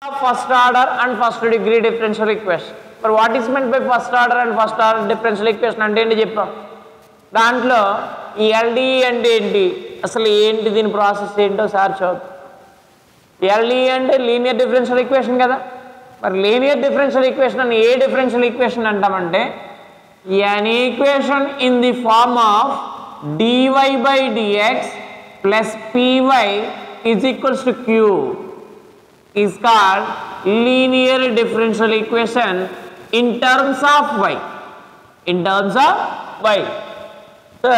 First order and first degree differential equation. But what is meant by first order and first order differential equation అంటే ఏంటి చెప్పాం. దాంట్లో ఈ LDE అంటే ఏంటి, అసలు ఏంటి, దీని ప్రాసెస్ ఏంటో సార్ చూద్దాం. LDE అంటే లీనియర్ డిఫరెన్షియల్ ఈక్వేషన్ కదా. మరి లీనియర్ డిఫరెన్షియల్ ఈక్వేషన్ అని ఏ డిఫరెన్షియల్ ఈక్వేషన్ అంటామంటే an equation in the form of dy by dx plus py is equals to q is called linear differential equation in terms of y. In terms of y. So,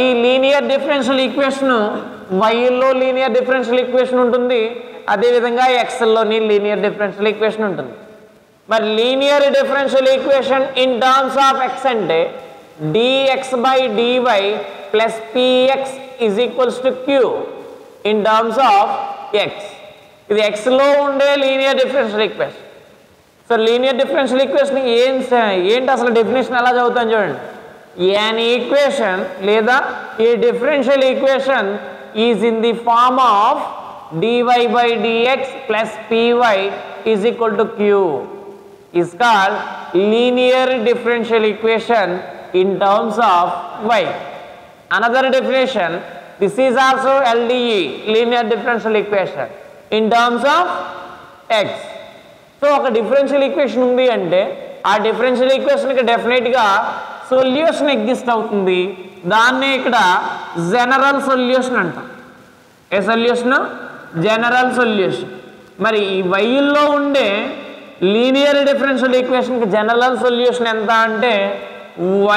ఈ linear differential equation వైలో linear differential equation ఉంటుంది, అదేవిధంగా ఎక్స్లోని linear differential equation ఉంటుంది. మరి linear differential equation in terms of x అంటే dx by dy plus px is equals to q in terms of x. ఇది ఎక్స్లో ఉండే linear differential equation. So linear differential equation ఏంటి అసలు డెఫినేషన్ ఎలా చదువుతాను చూడండి. an ఈక్వేషన్ లేదా ఈ differential equation is in the form of dy by dx plus py is equal to q is called linear differential equation in terms of y. Another definition, this is also LDE, linear differential equation in terms of x. So ఒక differential equation ఉంది అంటే ఆ differential ఈక్వేషన్కి డెఫినెట్గా solution exist అవుతుంది. దాన్నే ఇక్కడ general solution అంటాం. A solution? General solution. మరి ఈ వైల్లో ఉండే లీనియర్ డిఫరెన్షియల్ ఈక్వేషన్కి జనరల్ సొల్యూషన్ ఎంత అంటే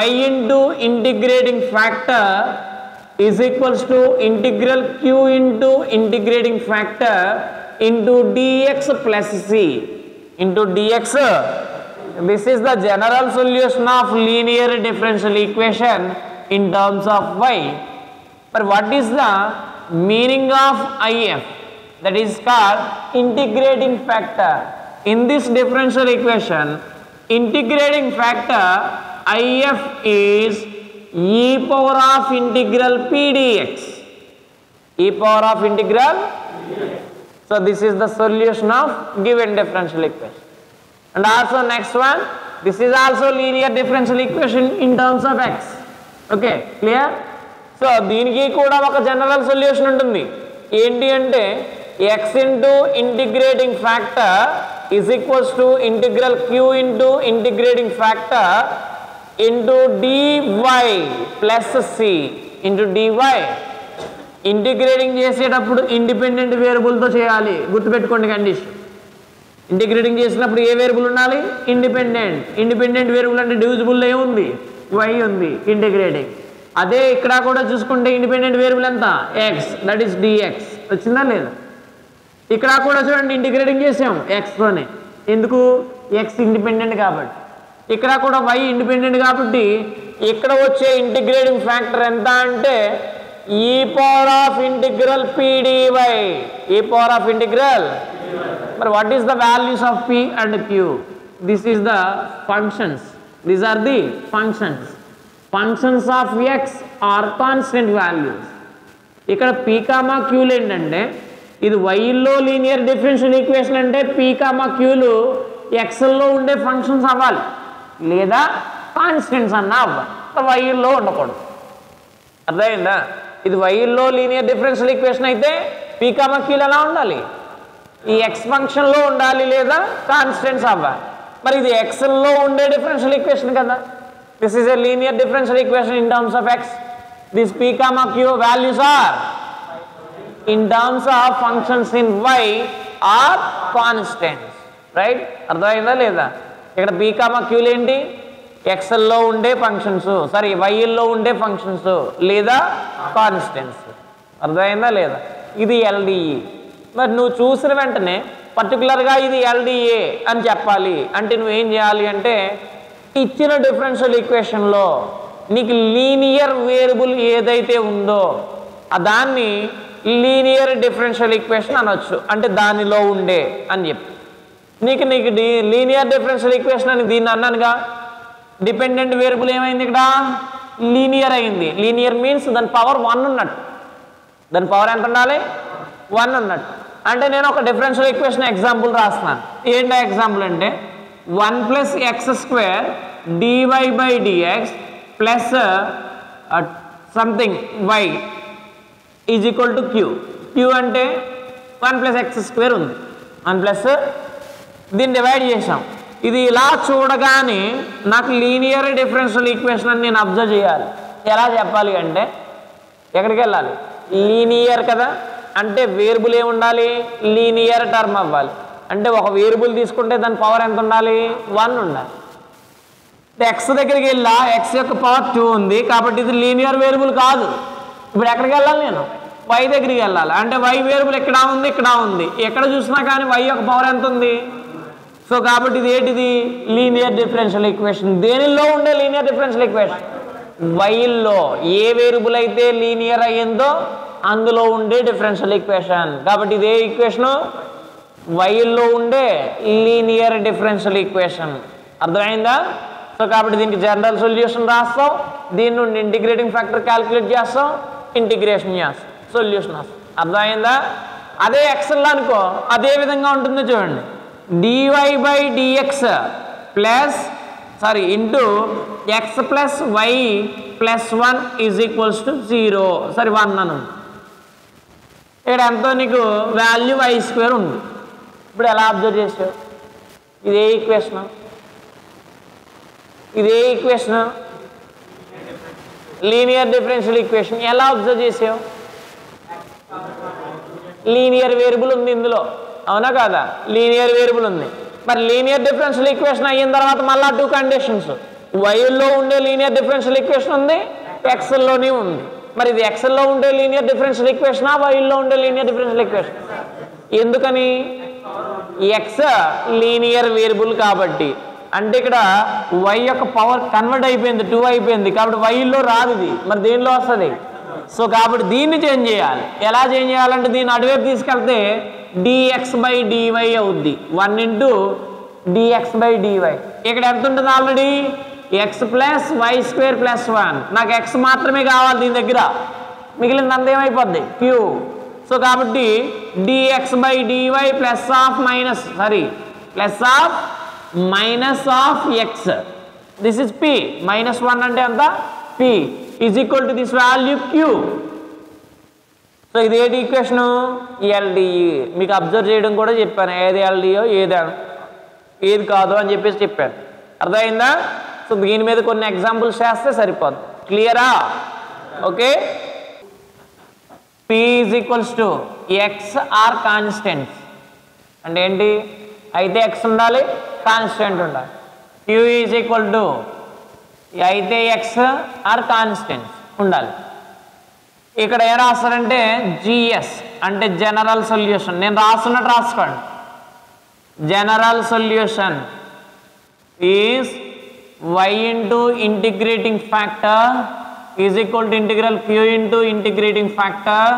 y into integrating factor is equals to integral q into integrating factor into dx plus c into dx. This is the general solution of linear differential equation in terms of y. మరి what is the meaning of if? That is called integrating factor. In this differential equation, integrating factor if is e power of integral p dx. E power of integral. So this is the solution of given differential equation. And also next one, this is also linear differential equation in terms of x. Okay, clear? So దీనికి కూడా ఒక general solution ఉంటుంది. ఏంటి అంటే x into integrating factor is equals to integral q into integrating factor into dy plus c into dy. Integrating చేసేటప్పుడు independent వేరియబుల్తో చేయాలి, గుర్తుపెట్టుకోండి condition. Integrating చేసినప్పుడు ఏ వేరియబుల్ ఉండాలి? ఇండిపెండెంట్. ఇండిపెండెంట్ వేరియబుల్ అంటే డివిజిబుల్ ఏముంది? y ఉంది ఇంటిగ్రేటింగ్. అదే ఇక్కడ కూడా చూసుకుంటే ఇండిపెండెంట్ వేరియబుల్ ఎంత? x, that is dx. వచ్చిందా లేదా? ఇక్కడ కూడా చూడండి ఇంటిగ్రేటింగ్ చేసాం ఎక్స్తోనే. ఎందుకు? ఎక్స్ ఇండిపెండెంట్ కాబట్టి. ఇక్కడ కూడా y ఇండిపెండెంట్ కాబట్టి ఇక్కడ వచ్చే ఇంటిగ్రేటింగ్ ఫ్యాక్టర్ ఎంత అంటే e power of integral p dy. e power of integral. మరి what is the values of p and q? This is the functions. These are the functions. Functions of x or constant values. ఇక్కడ p comma qలు ఏంటంటే ఇది వైలో linear differential equation అంటే p comma qలు ఎక్స్లో ఉండే ఫంక్షన్స్ అవ్వాలి, లేదా కాన్స్టెంట్స్ అన్నా అవ్వాలి. వైలో ఉండకూడదు. అర్థమైందా? ఇది వైలో లీనియర్ డిఫరెన్షియల్ ఈక్వేషన్ అయితే p కామా qలు ఎలా ఉండాలి? ఈ ఎక్స్ ఫంక్షన్లో ఉండాలి, లేదా కాన్స్టెంట్స్ అవ్వాలి. మరి ఇది ఎక్స్లో ఉండే డిఫరెన్షియల్ ఈక్వేషన్ కదా. This is a linear differential equation in terms of x. This p comma q values are in terms of functions in y are constants, right? అర్థమైందా లేదా? ఇక్కడ p కామా q ఏంటి? ఎక్స్ఎల్లో ఉండే ఫంక్షన్స్, సారీ వైల్లో ఉండే functions లేదా constants. అర్థమైందా లేదా? ఇది LDE. మరి నువ్వు చూసిన వెంటనే పర్టికులర్గా ఇది LDA అని చెప్పాలి అంటే నువ్వేం చేయాలి అంటే ఇచ్చిన డిఫరెన్షియల్ ఈక్వేషన్లో నీకు లీనియర్ వేరియబుల్ ఏదైతే ఉందో దాన్ని లీనియర్ డిఫరెన్షియల్ ఈక్వేషన్ అనొచ్చు. అంటే దానిలో ఉండే అని చెప్పి నీకు లీనియర్ డిఫరెన్షియల్ ఈక్వేషన్ అని దీన్ని అన్నానుగా. డిపెండెంట్ వేరియబుల్ ఏమైంది? ఇక్కడ లీనియర్ అయింది. లీనియర్ మీన్స్ దాని పవర్ 1 ఉన్నట్టు. దాని పవర్ ఎంత ఉండాలి? 1 ఉన్నట్టు. అంటే నేను ఒక డిఫరెన్షియల్ ఈక్వేషన్ ఎగ్జాంపుల్ రాస్తున్నాను. ఏంటి ఎగ్జాంపుల్ అంటే 1 + x² dy/dx plus something y is equal to q. q అంటే 1 + x² ఉంది. 1 దీన్ని డివైడ్ చేసాం. ఇది ఇలా చూడగానే నాకు లీనియర్ డిఫరెన్షియల్ ఈక్వేషన్ అని నేను అబ్జర్వ్ చేయాలి. ఎలా చెప్పాలి అంటే ఎక్కడికి వెళ్ళాలి? లీనియర్ కదా, అంటే వేరియబుల్ ఏమి ఉండాలి? లీనియర్ టర్మ్ అవ్వాలి. అంటే ఒక వేరియబుల్ తీసుకుంటే దాని పవర్ ఎంత ఉండాలి? 1 ఉండాలి. ఎక్స్ దగ్గరికి వెళ్ళా, ఎక్స్ యొక్క పవర్ 2 ఉంది కాబట్టి ఇది లీనియర్ వేరియబుల్ కాదు. ఇప్పుడు ఎక్కడికి వెళ్ళాలి? నేను వై దగ్గరికి వెళ్ళాలి. అంటే వై వేరియబుల్ ఇక్కడ ఉంది, ఇక్కడ ఉంది. ఎక్కడ చూసినా కానీ వై యొక్క పవర్ ఎంత ఉంది? సో కాబట్టి ఇది ఏంటిది? Linear differential equation. దేనిలో ఉండే లీనియర్ డిఫరెన్షియల్ ఈక్వేషన్? వైల్లో ఏ వేరియబుల్ అయితే లీనియర్ అయ్యిందో అందులో ఉండే డిఫరెన్షియల్ ఈక్వేషన్. కాబట్టి ఇదే ఈక్వేషను వైల్లో ఉండే లీనియర్ డిఫరెన్షియల్ ఈక్వేషన్. అర్థమైందా? సో కాబట్టి దీనికి జనరల్ సొల్యూషన్ రాస్తాం, దీని నుండి ఇంటిగ్రేటింగ్ ఫ్యాక్టర్ క్యాలిక్యులేట్ చేస్తాం, ఇంటిగ్రేషన్ చేస్తాం, సొల్యూషన్ వస్తాం. అర్థమైందా? అదే ఎక్స్ఎల్ అనుకో అదే విధంగా ఉంటుందో చూడండి. dy/dx plus into x + y + 1 is equals to 0. 1 అని ఉంది. ఇక్కడ ఎంతో నీకు వాల్యూ y² ఉంది. ఇప్పుడు ఎలా అబ్జర్వ్ చేసావు? ఇదే ఈక్వేషన్, ఇదే ఈక్వేషన్ లీనియర్ డిఫరెన్షియల్ ఈక్వేషన్. ఎలా అబ్జర్వ్ చేసావు? లీనియర్ వేరియబుల్ ఉంది ఇందులో, అవునా కాదా? లీనియర్ వేరియబుల్ ఉంది. మరి లీనియర్ డిఫరెన్షియల్ ఈక్వేషన్ అయిన తర్వాత మళ్ళీ 2 కండిషన్స్. వైల్లో ఉండే లీనియర్ డిఫరెన్షియల్ ఈక్వేషన్ ఉంది, ఎక్స్ఎల్లోనే ఉంది. మరి ఇది ఎక్స్ఎల్లో ఉండే లీనియర్ డిఫరెన్షియల్ ఈక్వేషనా, వైల్లో ఉండే లీనియర్ డిఫరెన్షియల్ ఈక్వేషన్? ఎందుకని? ఎక్స్ లీనియర్ వేరియబుల్ కాబట్టి. అంటే ఇక్కడ వై యొక్క పవర్ కన్వర్ట్ అయిపోయింది, 2 అయిపోయింది కాబట్టి వైల్లో రాదు ఇది. మరి దేనిలో వస్తుంది? సో కాబట్టి దీన్ని చేంజ్ చేయాలి. ఎలా చేంజ్ చేయాలంటే దీన్ని అటువైపు తీసుకెళ్తే dx/dy అవుద్ది. 1 × dx/dy. ఇక్కడ ఎంత ఉంటుంది? Already x + y² + 1. నాకు x మాత్రమే కావాలి దీని దగ్గర, మిగిలిన అంత ఏమైపోద్ది? q. సో కాబట్టి dx/dy plus of x. This is p. -1 అంటే ఎంత? p is equal to this value q. So ఇది ఏంటి ఈక్వేషను? ఎల్డిఈ. మీకు అబ్జర్వ్ చేయడం కూడా చెప్పాను, ఏది ఎల్డిఓ ఏది కాదు అని చెప్పేసి చెప్పాను. అర్థమైందా? సో దీని మీద కొన్ని ఎగ్జాంపుల్స్ చేస్తే సరిపోదు. క్లియరా? Okay. p is equals to x or constants. అంటే ఏంటి? అయితే ఎక్స్ ఉండాలి, కాన్స్టెంట్ ఉండాలి. q ఈజ్ ఈక్వల్ టు అయితే ఎక్స్ ఆర్ కాన్స్టెంట్స్ ఉండాలి. ఇక్కడ ఏం రాస్తారంటే జిఎస్ అంటే జనరల్ సొల్యూషన్. నేను రాస్తున్నట్టు రాసుకోండి. General solution is y into integrating factor is equal to integral q into integrating factor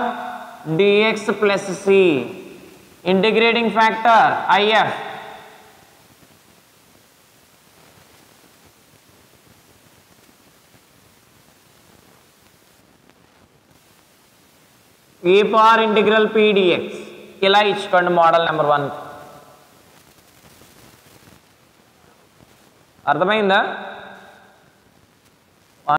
dx + c. Integrating factor if e⁻∫p⁻dx. ఇలా ఇచ్చుకోండి మోడల్ నెంబర్ 1. అర్థమైందా?